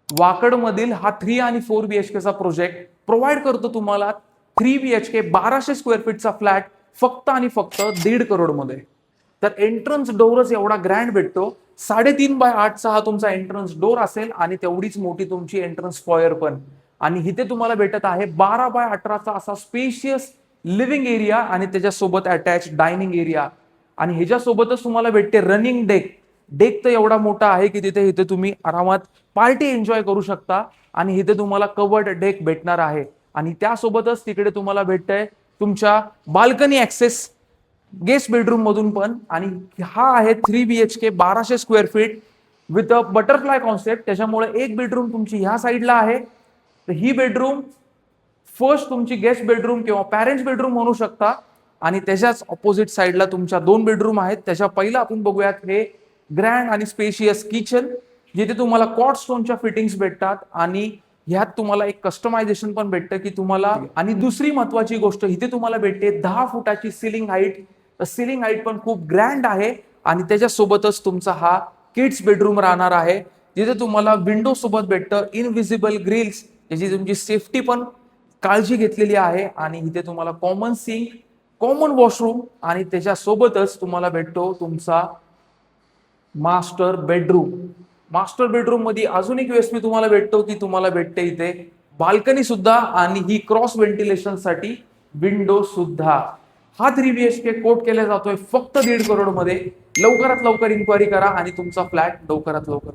वाकड मधील हा 3 आणि 4 BHK चा प्रोजेक्ट प्रोव्हाइड करतो तुम्हाला 3 BHK 1200 स्क्वेअर फीटचा फ्लॅट फक्त आणि फक्त 1.5 करोड मध्ये. तर एंट्रन्स डोअरच एवढा ग्रँड भेटतो. 3.5x8चा हा तुमचा एंट्रन्स डोअर असेल आणि तेवढीच मोठी तुमची एंट्रन्स फॉयर पण. आणि इथे तुम्हाला भेटत आहे 12x18चा असा स्पेशियस लिव्हिंग एरिया आणि त्याच्यासोबत अटॅच डायनिंग एरिया. आणि ह्याच्यासोबतच तुम्हाला भेटते रनिंग डेक. डेक तर एवढा मोठा आहे की इथे तुम्ही आरामात पार्टी एन्जॉय करू शकता. आणि इथे तुम्हाला कवर्ड डेक भेटणार आहे. आणि त्यासोबतच तिकडे तुम्हाला भेटतंय तुमच्या बाल्कनी ऍक्सेस गेस्ट बेडरूम मधून पण. आणि हा आहे 3 BHK 1200 square feet with a butterfly concept. त्याच्यामुळे एक बेडरूम तुमची ह्या साईडला आहे. तर ही बेडरूम फर्स्ट तुमची गेस्ट बेडरूम किंवा पॅरेंट्स बेडरूम म्हणू शकता. आणि त्याच्याच ऑपोजिट साईडला तुमच्या 2 बेडरूम आहेत. त्याच्या पहिला आपण बघूयात हे ग्रँड आणि स्पेशियस किचन, जिथे तुम्हाला कॉट स्टोनच्या फिटिंग्स भेटतात. आणि ह्यात तुम्हाला एक कस्टमायझेशन पण भेटतं की तुम्हाला. आणि दुसरी महत्वाची गोष्ट इथे तुम्हाला भेटते 10 फुटाची सिलिंग हाईट. सिलिंग हाईट पण खूप ग्रँड आहे. आणि त्याच्यासोबतच तुमचा हा किड्स बेडरूम राहणार आहे, जिथे तुम्हाला विंडो सोबत भेटतं इनविजिबल ग्रिल्स, ज्याची तुमची सेफ्टी पण काळजी घेतलेली आहे. आणि इथे तुम्हाला कॉमन सिंक, कॉमन वॉशरूम आणि त्याच्यासोबतच तुम्हाला भेटतो तुमचा मास्टर बेडरूम. मास्टर बेडरूम मध्ये अजून एक USP तुम्हाला भेटतो की तुम्हाला भेटते इथे बाल्कनी सुद्धा आणि ही क्रॉस व्हेंटिलेशन साठी विंडो सुद्धा. हा 3 BHK कोट केला जातोय फक्त 1.5 करोड मध्ये. लवकरात लवकर इन्क्वायरी करा आणि तुमचा फ्लॅट लवकरात लवकर